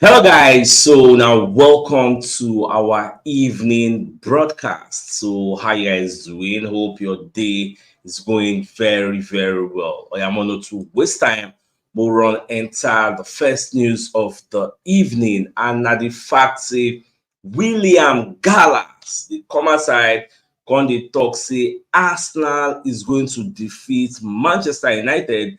Hello, guys. So now, welcome to our evening broadcast. So, how you guys doing? Hope your day is going very, very well. I am on to waste time. We'll run enter the first news of the evening, and now the fact say William Gallas, the comma side, on the talk say Arsenal is going to defeat Manchester United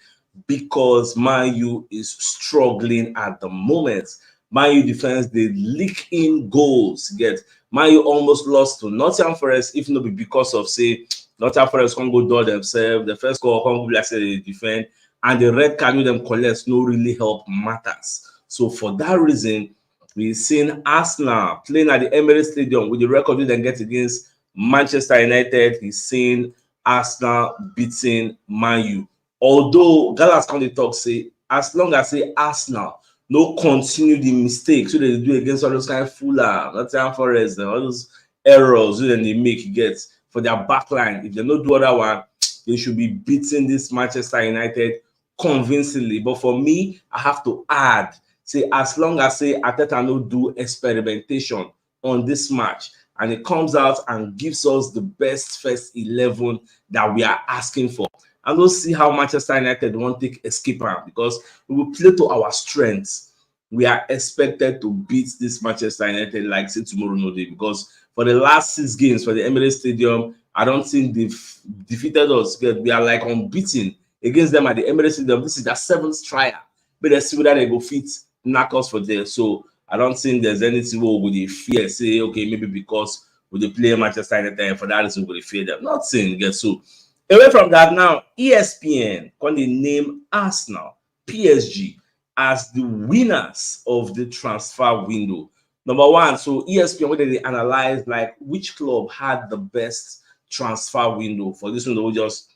because Man U is struggling at the moment. Man U defense they leak in goals. Get Man U almost lost to Nottingham Forest, if not be because of say Nottingham Forest can't go door themselves. The first goal can't go like say they defend, and the red card with them collect no really help matters. So for that reason, we've seen Arsenal playing at the Emirates Stadium with the record they get against Manchester United. He's seen Arsenal beating Man U. Although Gallas come dey talk say as long as say Arsenal no continue the mistakes wey dem dey do against all those kind of Fulham, Nottingham Forest, and all those errors wey dem dey make get for their backline. If dem no do other one, they should be beating this Manchester United convincingly. But for me, I have to add, say as long as say Arteta no do experimentation on this match and it comes out and gives us the best first 11 that we are asking for, and we'll see how Manchester United won't take escape because we will play to our strengths. We are expected to beat this Manchester United like say tomorrow no day, because for the last 6 games for the Emirates Stadium, I don't think they've defeated us. We are like unbeaten against them at the Emirates Stadium. This is their 7th trial, but let's see whether they go fit knock us for there. So I don't think there's anything where we fear. Say okay, maybe because we play Manchester United and for that reason we fear them. Not saying again. So away from that now, ESPN can they name Arsenal, PSG as the winners of the transfer window. Number one, so ESPN, where they analyze like which club had the best transfer window. For this one, they will just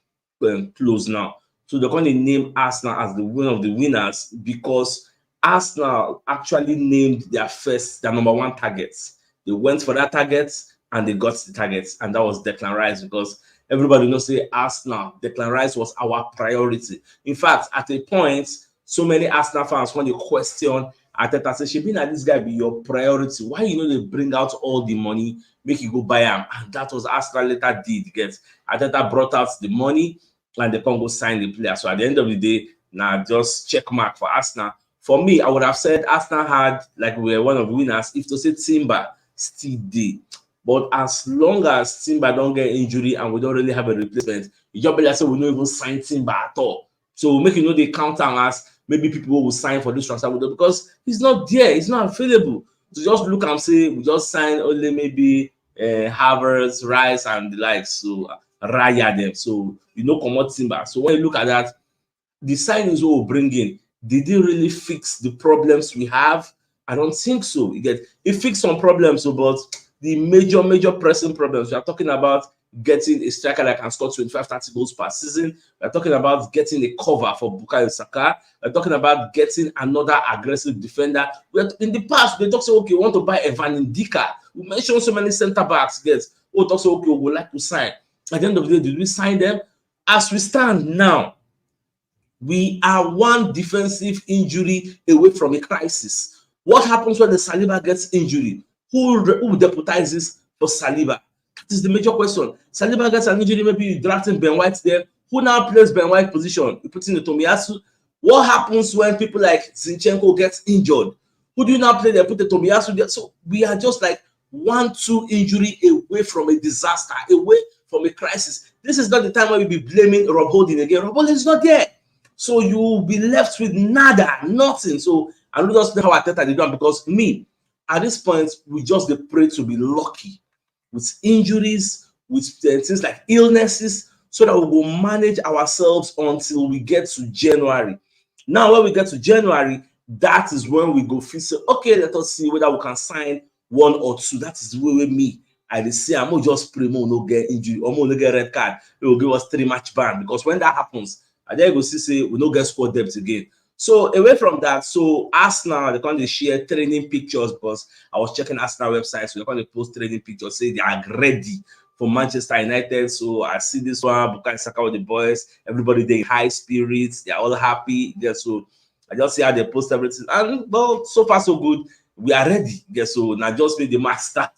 close now. So they're going to name Arsenal as the one of the winners because Arsenal actually named their number one targets. They went for that target and they got the targets, and that was Declan Rice, because everybody knows say Arsenal, Declan Rice was our priority. In fact, at a point, so many Arsenal fans when they question Arteta say, "Shebi na this guy be your priority? Why you know they bring out all the money, make you go buy him?" And that was Arsenal later did get. Arteta brought out the money and they can go sign the player. So at the end of the day, now just check mark for Arsenal. For me, I would have said Arsenal had like we were one of the winners if to say Timber still did. But as long as Timber don't get injury and we don't really have a replacement, it just be like say we don't even sign Timber at all. So make you know they count am as maybe people will sign for this transfer window because he's not there, he's not available. So just look and say we just sign only maybe Havertz, Rice, and the likes. So Raya them. So you know comot Timber. So when you look at that, the signings we will bring in, did they really fix the problems we have? I don't think so. You get it fixed some problems, so but the major pressing problems we are talking about getting a striker that can score 25-30 goals per season. We're talking about getting a cover for Bukayo Saka. We're talking about getting another aggressive defender. In the past, they talk say, okay, we want to buy Evan Ndika. We mentioned so many centre backs. Yes, we talk say, okay, we would like to sign. At the end of the day, did we sign them? As we stand now, we are one defensive injury away from a crisis. What happens when the Saliba gets injury? Who deputizes for Saliba? That is the major question. Saliba gets an injury, maybe you drafting Ben White there. Who now plays Ben White position? You put in the Tomiyasu. What happens when people like Zinchenko gets injured? Who do you now play there? Put the Tomiyasu there. So we are just like 1-2 injury away from a disaster, away from a crisis. This is not the time where we be blaming Rob Holding again. Rob Holding is not there. So you will be left with nada, nothing. So I don't just know how Arteta did done, because me, at this point, we just pray to be lucky with injuries, with things like illnesses, so that we will manage ourselves until we get to January. Now, when we get to January, that is when we go feel say, okay, let us see whether we can sign one or two. That is the way with me. I dey say I'm not just pray more no get injury or more no get red card. It will give us 3-match ban, because when that happens, I then go see say we no get squad depth again. So away from that, so Arsenal, they can't share training pictures, because I was checking Arsenal website, so they can't post training pictures, say they are ready for Manchester United. So I see this one, Bukayo Saka with the boys, everybody they in high spirits, they're all happy. So I just see how they post everything. And well, so far so good. We are ready. Yeah, so now just make the match start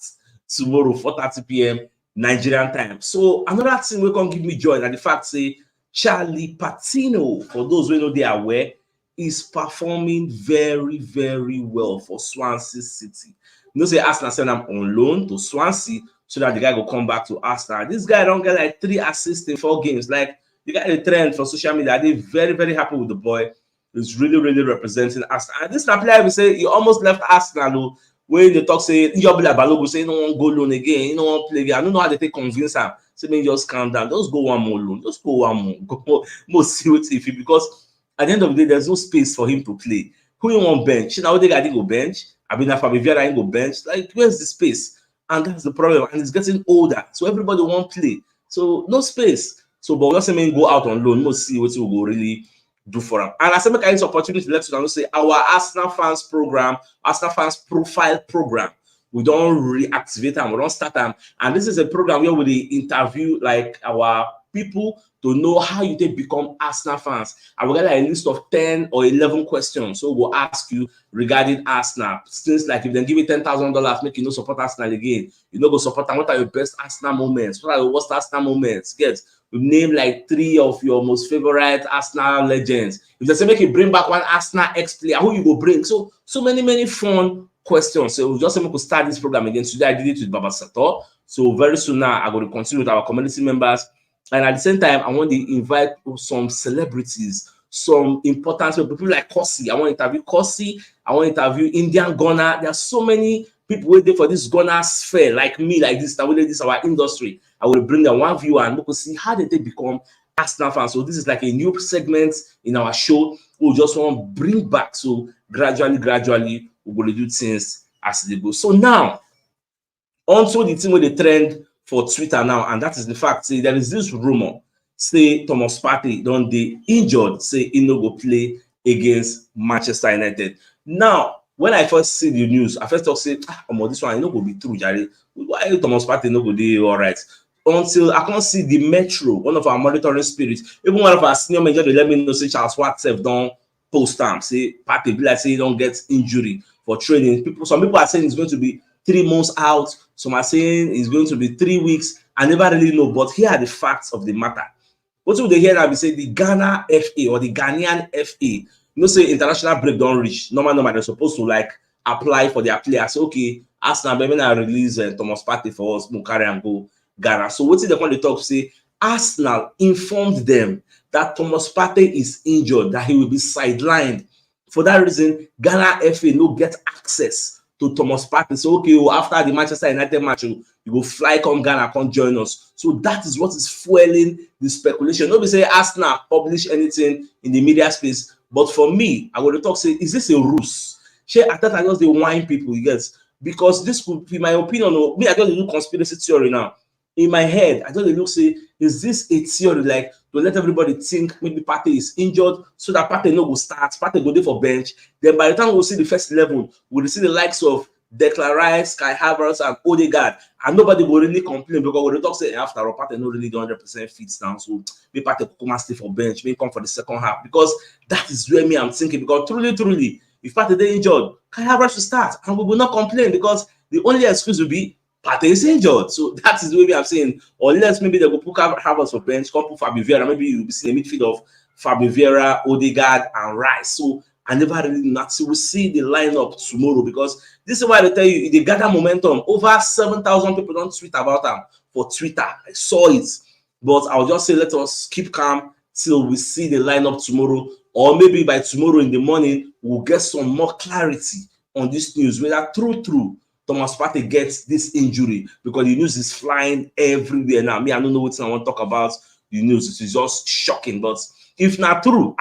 tomorrow, 4:30 p.m. Nigerian time. So another thing we can give me joy that the fact say Charlie Patino, for those who know they are aware, is performing very, very well for Swansea City. You know, say Arsenal send him on loan to Swansea so that the guy will come back to Arsenal. This guy don't get like 3 assists in 4 games. Like the guy, the trend for social media, they're very, very happy with the boy. He's really, really representing Arsenal. And this player we say he almost left Arsenal when they talk say Yobila Balogun say no one go loan again, you know one play again. I don't know how they take convince him. Say me just calm down, just go one more loan, just go one more, go more see what if he, because at the end of the day, there's no space for him to play. Who you want bench? Now they got to go bench. I mean, if Vieira go bench, like where's the space? And that's the problem. And it's getting older, so everybody won't play. So no space. So, but we also mean go out on loan. We'll see what we will really do for him. And I said, make this opportunity to let you know say our Arsenal fans program, Arsenal fans profile program. We don't reactivate them, we don't start them. And this is a program where we interview like our people to know how you take become Arsenal fans. And we got like a list of 10 or 11 questions. So we'll ask you regarding Arsenal. Things like if they give you $10,000, make you no support Arsenal again. You know, go support them. What are your best Arsenal moments? What are your worst Arsenal moments? Get we name like 3 of your most favorite Arsenal legends. If they say make you bring back one Arsenal ex-player, who you go bring? So many fun questions. So we just say we could start this program again. Today I did it with Baba Sato. So very soon now I'm going to continue with our community members. And at the same time, I want to invite some celebrities, some important people like Kosi. I want to interview Kosi. I want to interview Indian Ghana. There are so many people waiting for this Ghana sphere, like me, like this. That will this our industry. I will bring them one viewer and we will see how did they become Arsenal fans. So this is like a new segment in our show. We just want to bring back. So gradually, we will do things as they go. So now, onto the thing with the trend for Twitter now, and that is the fact. Say there is this rumor. Say Thomas Partey don't they injured. Say he no go play against Manchester United. Now, when I first see the news, I first thought say, this one no go be true, Jerry. Why Thomas Partey no go dey all right? Until I can't see the Metro, one of our monitoring spirits, even one of our senior managers, they let me know say Charles WhatsApp don't post time. Say Partey be like say he don't get injury for training. Some people are saying it's going to be 3 months out. Some are saying it's going to be 3 weeks. I never really know, but here are the facts of the matter. What would they hear now? We say the Ghana FA or the Ghanaian FA, you know, say international break don't reach. Normal, they're supposed to like apply for their players. Okay, Arsenal, maybe now release Thomas Partey for us, carry and go Ghana. So what did they want to talk? Say Arsenal informed them that Thomas Partey is injured, that he will be sidelined. For that reason, Ghana FA no get access to Thomas Partey. So okay, after the Manchester United match, you go fly come Ghana, come join us. So that is what is fueling the speculation. Nobody say Arsenal publish anything in the media space, but for me, I want to talk say, is this a ruse? I thought I just the wine people, you get, because this could be my opinion. Me, I just do conspiracy theory now. In my head, I just look say, is this a theory like to let everybody think maybe Partey is injured so that Partey no go start, Partey go there for bench. Then by the time we'll see the first 11, we'll see the likes of Declan Rice, Kai Havertz, and Odegaard, and nobody will really complain because when they talk say after all, Partey no really 100% fit down, so maybe Partey come stay for bench, maybe come for the second half, because that is where me I'm thinking. Because truly, if Partey is injured, Kai Havertz will start, and we will not complain because the only excuse will be Partey is injured. So that is the way I'm saying. Or unless maybe they will put Havertz for bench, come put Fabio Vieira. Maybe you'll be seeing a midfield of Fabio Vieira, Odegaard, and Rice. So I never really not we'll see the lineup tomorrow, because this is why they tell you they gather momentum. Over 7,000 people don't tweet about them for Twitter. I saw it. But I'll just say let us keep calm till we see the lineup tomorrow. Or maybe by tomorrow in the morning, we'll get some more clarity on this news. Whether true Thomas Partey gets this injury, because the news is flying everywhere now. Me, I don't know what I want to talk about the news. It's just shocking. But if not true,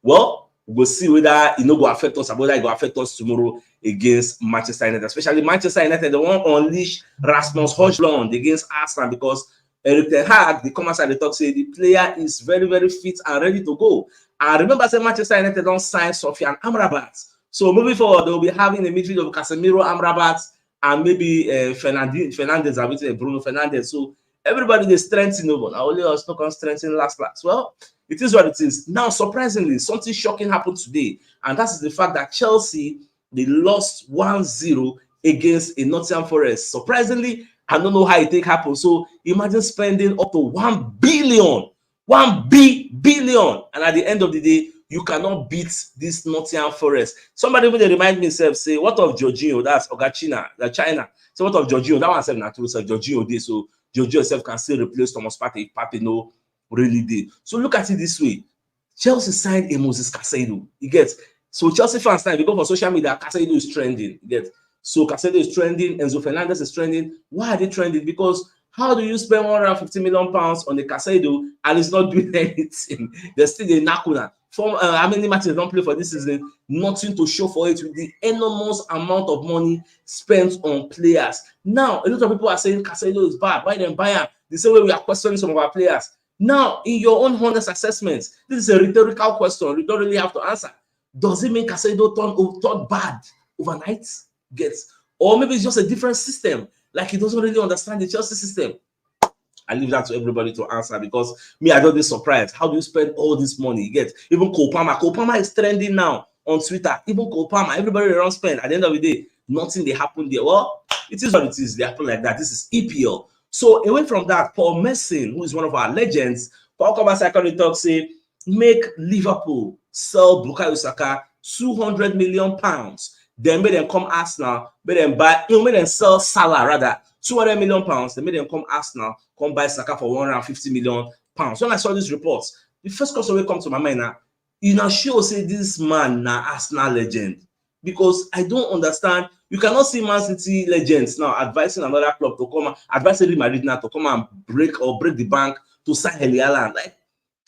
well, we'll see whether it no go affect us or whether it go affect us tomorrow against Manchester United. Especially Manchester United, they want to unleash Rasmus Højlund against Arsenal, because Erik ten Hag, the come outside, they talk say the player is very, very fit and ready to go. And remember, say Manchester United don't sign Sofian Amrabat. So moving forward, they'll be having a midfield of Casemiro, Amrabat, and maybe Fernandes, Bruno Fernandes. So everybody they strengthen over. Now only us no can strengthen last. Well, it is what it is. Now, surprisingly, something shocking happened today, and that is the fact that Chelsea, they lost 1-0 against a Nottingham Forest. Surprisingly, I don't know how it take happen. So imagine spending up to 1 billion, billion, and at the end of the day, you cannot beat this Nottingham Forest. Somebody even remind me self say, what of Jorginho? That's Ogachina, the China. So what of Jorginho? That one said natural self Jorginho day. So Jorginho self can still replace Thomas Partey if Partey no really did. So look at it this way. Chelsea signed a Moses Caicedo. You get, so Chelsea fans now, if you go for social media, Caicedo is trending. You get, so Caicedo is trending, Enzo Fernandez is trending. Why are they trending? Because how do you spend 150 million pounds on a Caicedo and it's not doing anything? There's still a Nakuna. From how many matches don't play for this season? Nothing to show for it with the enormous amount of money spent on players. Now, a lot of people are saying Caicedo is bad. Why then buy him? The same way we are questioning some of our players. Now, in your own honest assessment, this is a rhetorical question. You don't really have to answer. Does it mean Caicedo turned bad overnight? Or maybe it's just a different system. Like he doesn't really understand the Chelsea system. I leave that to everybody to answer, because me, I don't be surprised. How do you spend all this money? You get, even Cole Palmer is trending now on Twitter. Even Cole Palmer, everybody around spend. At the end of the day, nothing they happen there. Well, it is what it is. They happen like that. This is EPL. So away from that, Paul Merson, who is one of our legends, Paul Comer Psychology Talk say, make Liverpool sell Bukayo Saka 200 million pounds. Then make them come Arsenal, make them buy, make them sell Salah rather 200 million pounds. They made them come Arsenal, come buy Saka for 150 million pounds. When I saw these reports, the first question will come to my mind now, you know, sure say this man now Arsenal legend, because I don't understand. You cannot see Man City legends now advising another club to come, advising Real Madrid now to come and break the bank to sign Erling Haaland. Like,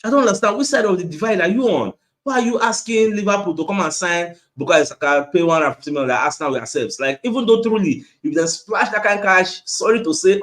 I don't understand. Which side of the divide are you on? Why are you asking Liverpool to come and sign Bukayo Saka, pay 150 million like Arsenal yourselves? Like, even though truly, if they splash that kind of cash, sorry to say,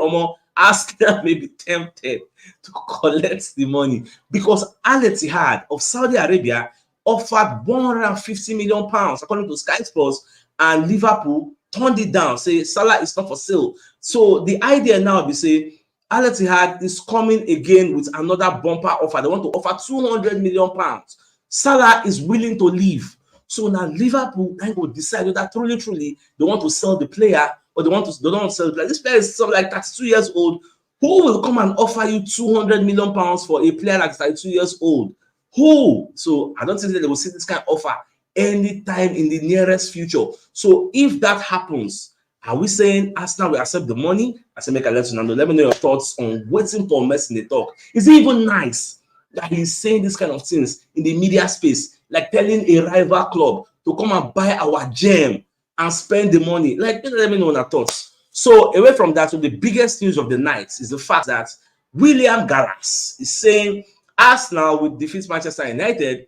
Arsenal may be tempted to collect the money, because Al Ittihad of Saudi Arabia offered 150 million pounds according to Sky Sports, and Liverpool turned it down, say Salah is not for sale. So the idea now is say Al Ittihad is coming again with another bumper offer. They want to offer 200 million pounds. Salah is willing to leave. So now Liverpool then will decide whether truly they want to sell the player, or they don't want to sell the player. This player is something like 32 years old. Who will come and offer you 200 million pounds for a player like 32 years old? Who? So I don't think that they will see this kind of offer anytime in the nearest future. So if that happens, are we saying Arsenal will accept the money? I say make a let you know. Let me know your thoughts on waiting for Messi in the talk. Is it even nice that he's saying this kind of things in the media space, like telling a rival club to come and buy our gem and spend the money? Like, let me know your thoughts. So away from that, so the biggest news of the night is the fact that William Gallas is saying Arsenal will defeat Manchester United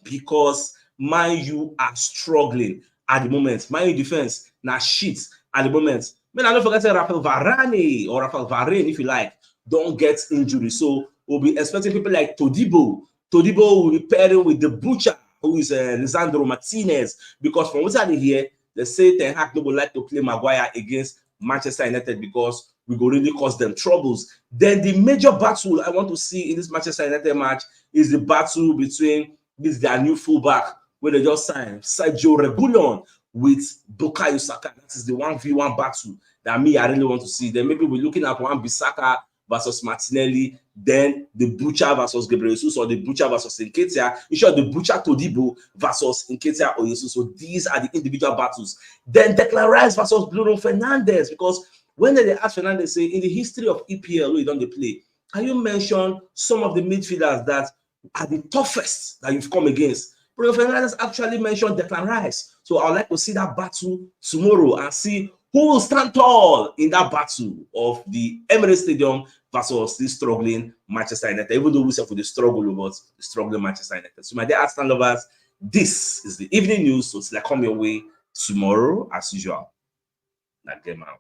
because Man U are struggling at the moment. Man U defense now shit at the moment. Man, I don't forget Rafael Varane, or Rafael Varane, if you like, don't get injury. So we'll be expecting people like Todibo. Todibo will be pairing with the butcher, who is Lisandro Martinez, because from what I hear, they say Ten Hag would like to play Maguire against Manchester United because we go really cause them troubles. Then the major battle I want to see in this Manchester United match is the battle between their new fullback, where they just signed Sergio Reguilon with Bukayo Saka. That is the 1v1 battle that I really want to see. Then maybe we're looking at Wan-Bissaka versus Martinelli, then the Butcher versus Gabriel Jesus, or the Butcher versus Nketiah. In short, the Butcher Todibo versus Nketiah or Jesus. So these are the individual battles. Then Declan Rice versus Bruno Fernandes, because when they ask Fernandes, say, in the history of EPL, we don't play, can you mention some of the midfielders that are the toughest that you've come against? Bruno Fernandes actually mentioned Declan Rice. So I would like to see that battle tomorrow and see who will stand tall in that battle of the Emirates Stadium versus this struggling Manchester United, even though we say for the struggle about the struggling Manchester United. So my dear Arsenal lovers, this is the evening news. So it's like come your way tomorrow as usual. That game out.